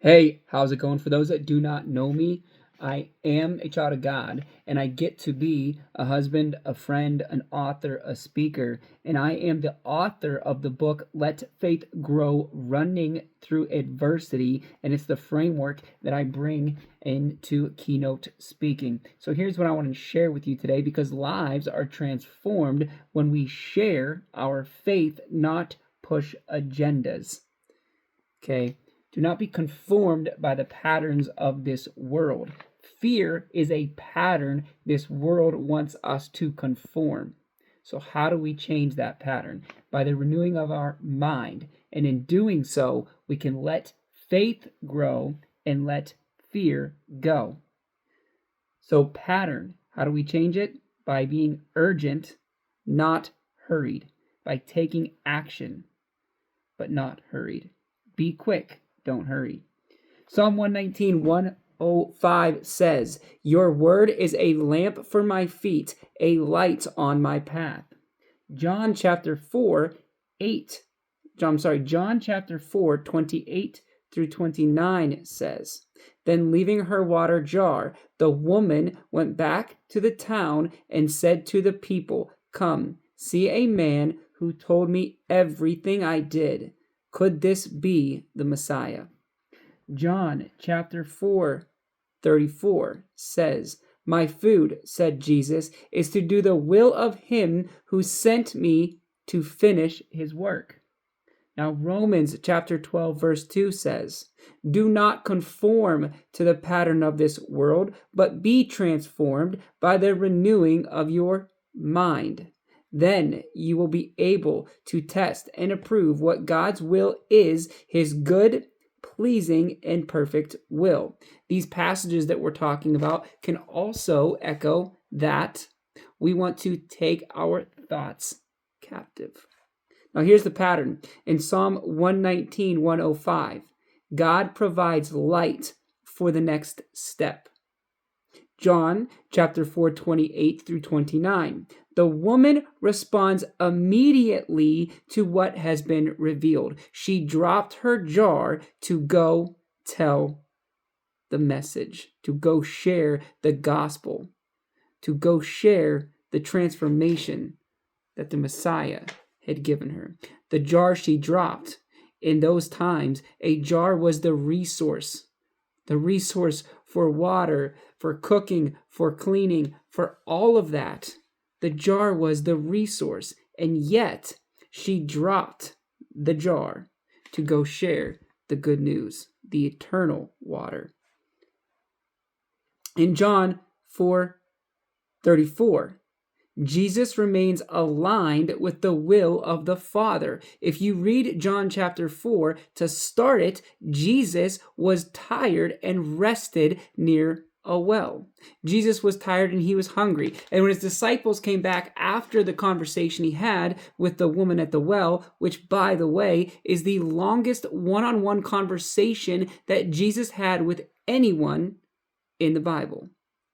Hey, how's it going? For those that do not know me, I am a child of God, and I get to be a husband, a friend, an author, a speaker, and I am the author of the book Let Faith Grow Running Through Adversity, and it's the framework that I bring into keynote speaking. So here's what I want to share with you today, because lives are transformed when we share our faith, not push agendas. Okay? Do not be conformed by the patterns of this world. Fear is a pattern this world wants us to conform. So how do we change that pattern? By the renewing of our mind. And in doing so, we can let faith grow and let fear go. So pattern, how do we change it? By being urgent, not hurried. By taking action, but not hurried. Be quick, don't hurry. Psalm 119, 105 says, "Your word is a lamp for my feet, a light on my path." John chapter 4, 28 through 29 says, "Then leaving her water jar, the woman went back to the town and said to the people, 'Come, see a man who told me everything I did. Could this be the Messiah?'" John chapter 4, 34 says, "My food," said Jesus, "is to do the will of him who sent me to finish his work." Now Romans chapter 12 verse 2 says, "Do not conform to the pattern of this world, but be transformed by the renewing of your mind. Then you will be able to test and approve what God's will is, his good, pleasing, and perfect will." These passages that we're talking about can also echo that we want to take our thoughts captive. Now here's the pattern. In Psalm 119, 105, God provides light for the next step. John chapter 4, 28 through 29. The woman responds immediately to what has been revealed. She dropped her jar to go tell the message, to go share the gospel, to go share the transformation that the Messiah had given her. The jar she dropped, in those times, a jar was the resource for water, for cooking, for cleaning, for all of that. The jar was the resource, and yet she dropped the jar to go share the good news, the eternal water. In John 4:34, Jesus remains aligned with the will of the Father. If you read John chapter 4, to start it, Jesus was tired and rested near a well. Jesus was tired and he was hungry. And when his disciples came back after the conversation he had with the woman at the well, which, by the way, is the longest one-on-one conversation that Jesus had with anyone in the Bible.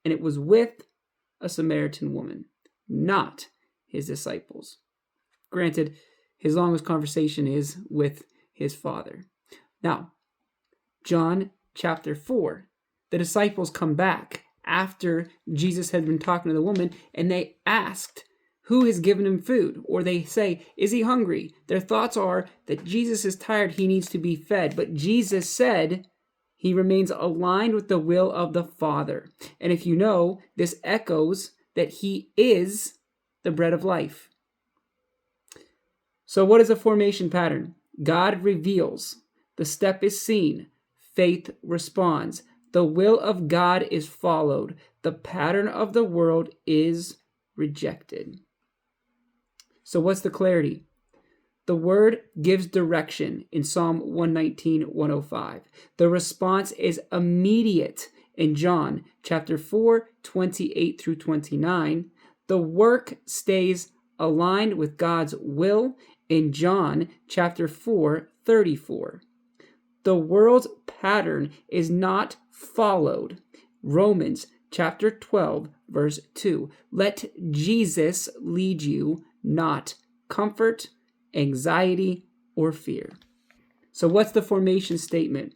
And it was with a Samaritan woman, not his disciples. Granted, his longest conversation is with his Father. Now, John chapter 4, the disciples come back after Jesus had been talking to the woman, and they asked who has given him food, or they say, is he hungry? Their thoughts are that Jesus is tired, he needs to be fed. But Jesus said he remains aligned with the will of the Father. And if you know, this echoes that he is the bread of life. So what is a formation pattern? God reveals. The step is seen. Faith responds. The will of God is followed. The pattern of the world is rejected. So what's the clarity? The word gives direction in Psalm 119, 105. The response is immediate in John chapter 4, 28 through 29. The work stays aligned with God's will in John chapter 4, 34. The world's pattern is not followed. Romans chapter 12, verse 2. Let Jesus lead you, not comfort, anxiety, or fear. So what's the formation statement?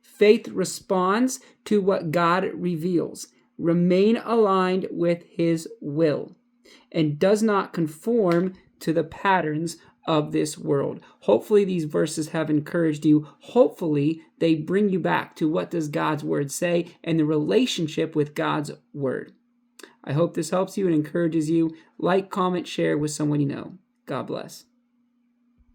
Faith responds to what God reveals. Remain aligned with his will and does not conform to the patterns of this world. Hopefully these verses have encouraged you. Hopefully they bring you back to what does God's word say and the relationship with God's word. I hope this helps you and encourages you. Like, comment, share with someone you know. God bless.